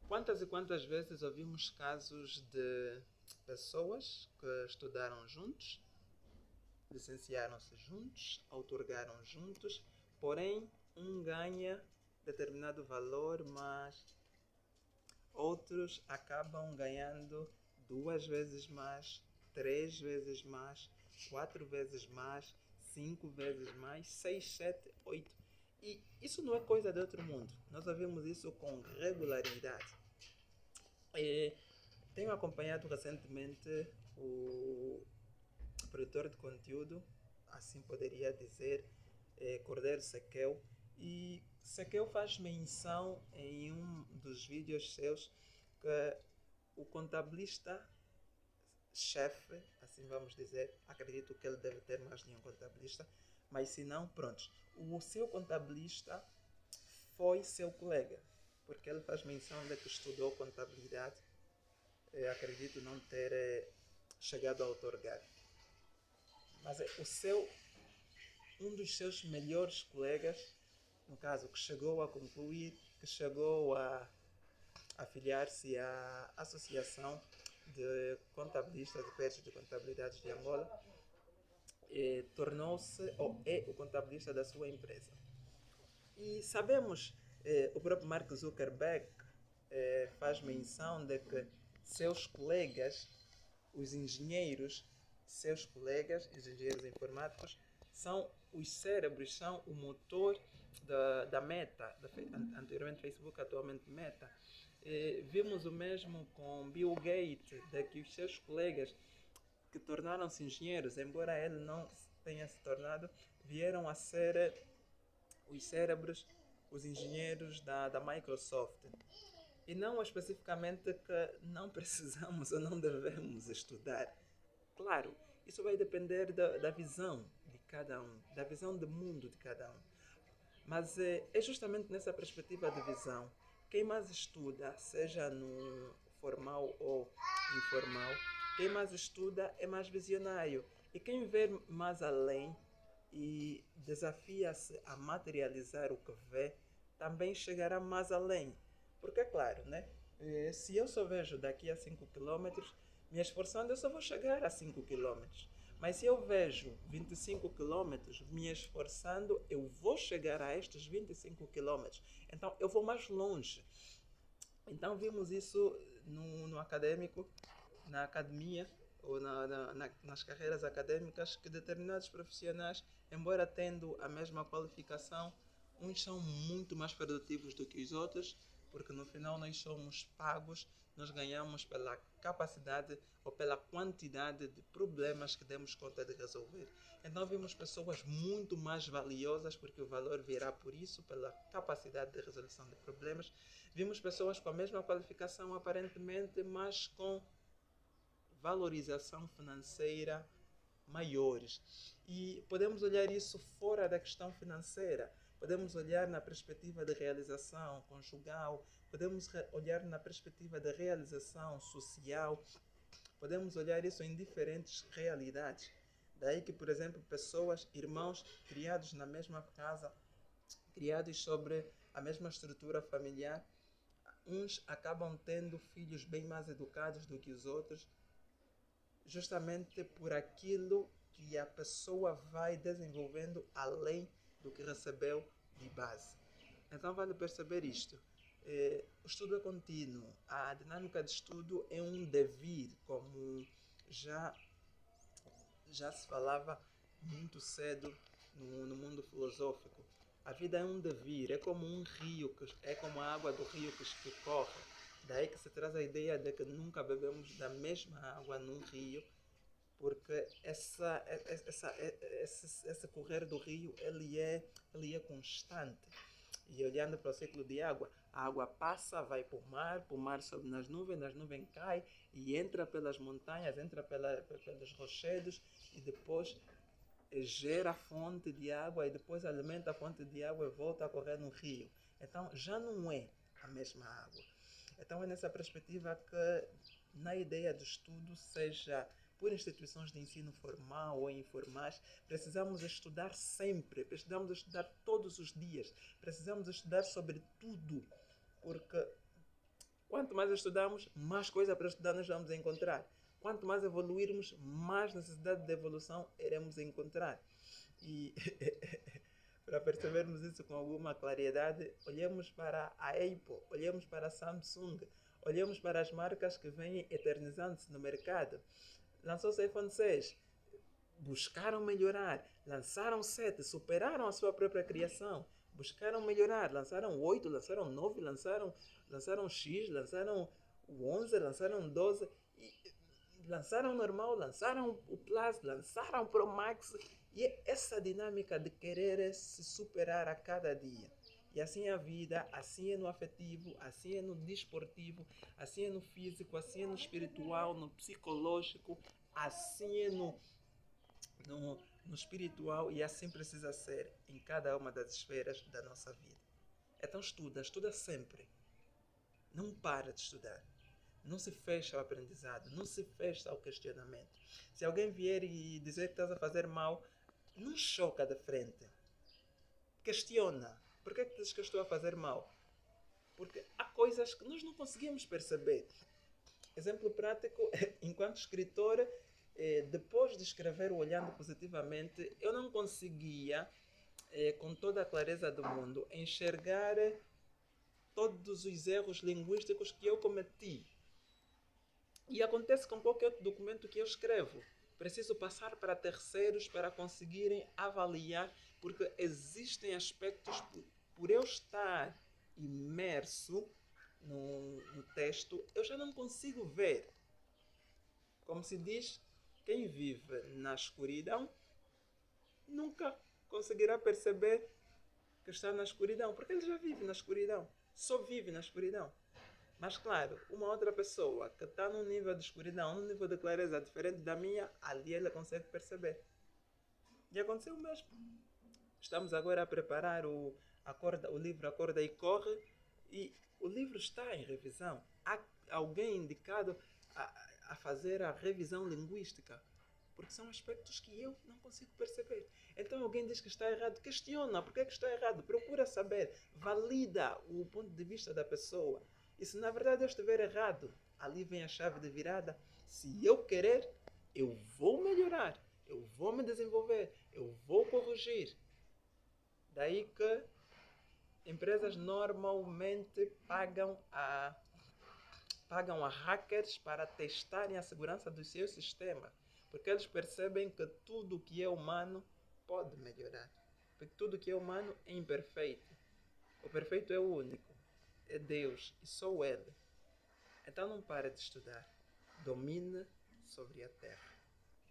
Quantas e quantas vezes ouvimos casos de pessoas que estudaram juntos, licenciaram-se juntos, outorgaram juntos, porém um ganha determinado valor, mas outros acabam ganhando duas vezes mais, três vezes mais, quatro vezes mais, cinco vezes mais, seis, sete, oito. E isso não é coisa de outro mundo. Nós ouvimos isso com regularidade. E tenho acompanhado recentemente o produtor de conteúdo, assim poderia dizer, Cordeiro Sequel. E Sequel faz menção em um dos vídeos seus que o contabilista chefe, assim vamos dizer, acredito que ele deve ter mais de um contabilista, mas se não, pronto, o seu contabilista foi seu colega, porque ele faz menção de que estudou contabilidade, acredito não ter chegado a outorgar. Mas um dos seus melhores colegas, no caso, que chegou a concluir, que chegou a afiliar-se à Associação de Contabilistas e Peritos de Contabilidade de Angola, tornou-se ou é o contabilista da sua empresa. E sabemos, o próprio Mark Zuckerberg faz menção de que seus colegas, os engenheiros, seus colegas, os engenheiros informáticos, são os cérebros, são o motor da Meta, anteriormente Facebook, atualmente Meta. Vimos o mesmo com Bill Gates, de que os seus colegas que tornaram-se engenheiros, embora ele não tenha se tornado, vieram a ser os cérebros, os engenheiros da Microsoft. E não especificamente que não precisamos ou não devemos estudar. Claro, isso vai depender da visão de cada um, da visão de mundo de cada um. Mas é justamente nessa perspectiva de visão, quem mais estuda, seja no formal ou informal, quem mais estuda é mais visionário. E quem vê mais além e desafia-se a materializar o que vê, também chegará mais além. Porque é claro, né? Se eu só vejo daqui a 5 quilômetros, me esforçando, eu só vou chegar a 5 quilômetros. Mas se eu vejo 25 quilômetros, me esforçando, eu vou chegar a estes 25 quilômetros. Então, eu vou mais longe. Então, vimos isso no acadêmico, na academia, ou nas carreiras acadêmicas, que determinados profissionais, embora tendo a mesma qualificação, uns são muito mais produtivos do que os outros, porque no final nós somos pagos, nós ganhamos pela capacidade ou pela quantidade de problemas que demos conta de resolver. Então vimos pessoas muito mais valiosas, porque o valor virá por isso, pela capacidade de resolução de problemas. Vimos pessoas com a mesma qualificação aparentemente, mas com valorização financeira maiores. E podemos olhar isso fora da questão financeira. Podemos olhar na perspectiva de realização conjugal, podemos olhar na perspectiva de realização social, podemos olhar isso em diferentes realidades. Daí que, por exemplo, pessoas, irmãos, criados na mesma casa, criados sobre a mesma estrutura familiar, uns acabam tendo filhos bem mais educados do que os outros, justamente por aquilo que a pessoa vai desenvolvendo além do que recebeu de base. Então vale perceber isto. O estudo é contínuo. A dinâmica de estudo é um devir, como já, já se falava muito cedo no mundo filosófico. A vida é um devir, é como um rio, é como a água do rio que corre. Daí que se traz a ideia de que nunca bebemos da mesma água num rio, porque esse correr do rio ele é constante. E olhando para o ciclo de água, a água passa, vai para o mar sobe nas nuvens cai e entra pelas montanhas, entra pelos rochedos e depois gera a fonte de água e depois alimenta a fonte de água e volta a correr no rio. Então já não é a mesma água. Então é nessa perspectiva que na ideia de estudo, seja por instituições de ensino formal ou informais, precisamos estudar sempre, precisamos estudar todos os dias, precisamos estudar sobre tudo, porque Quanto mais estudamos, mais coisa para estudar nós vamos encontrar. Quanto mais evoluirmos, mais necessidade de evolução iremos encontrar. E para percebermos isso com alguma claridade, olhemos para a Apple, olhemos para a Samsung, olhemos para as marcas que vêm eternizando-se no mercado. Lançou-se o iPhone 6, buscaram melhorar, lançaram 7, superaram a sua própria criação, buscaram melhorar, lançaram 8, lançaram 9, lançaram X, lançaram o 11, lançaram 12, e lançaram o normal, lançaram o Plus, lançaram o Pro Max, e é essa dinâmica de querer se superar a cada dia. E assim é a vida, assim é no afetivo, assim é no desportivo, assim é no físico, assim é no espiritual, no psicológico, assim é no espiritual, e assim precisa ser em cada uma das esferas da nossa vida. Então estuda sempre. Não para de estudar. Não se fecha ao aprendizado, não se fecha ao questionamento. Se alguém vier e dizer que estás a fazer mal, não choca de frente. Questiona. Por que dizes que eu estou a fazer mal? Porque há coisas que nós não conseguimos perceber. Exemplo prático, enquanto escritor, depois de escrever o Olhando Positivamente, eu não conseguia, com toda a clareza do mundo, enxergar todos os erros linguísticos que eu cometi. E acontece com qualquer outro documento que eu escrevo. Preciso passar para terceiros para conseguirem avaliar, porque existem aspectos, por eu estar imerso no texto, eu já não consigo ver. Como se diz, quem vive na escuridão nunca conseguirá perceber que está na escuridão, porque ele já vive na escuridão, só vive na escuridão. Mas claro, uma outra pessoa que está num nível de escuridão, num nível de clareza diferente da minha, ali ela consegue perceber. E aconteceu o mesmo. Estamos agora a preparar o livro Acorda e Corre, e o livro está em revisão. Há alguém indicado a fazer a revisão linguística, porque são aspectos que eu não consigo perceber. Então alguém diz que está errado, questiona porque é que está errado, procura saber, valida o ponto de vista da pessoa. E se na verdade eu estiver errado, ali vem a chave de virada. Se eu querer, eu vou melhorar, eu vou me desenvolver, eu vou corrigir. Daí que empresas normalmente pagam a hackers para testarem a segurança dos seus sistemas, porque eles percebem que tudo que é humano pode melhorar, porque tudo que é humano é imperfeito. O perfeito é o único, é Deus e só Ele. Então não pare de estudar, domine sobre a terra.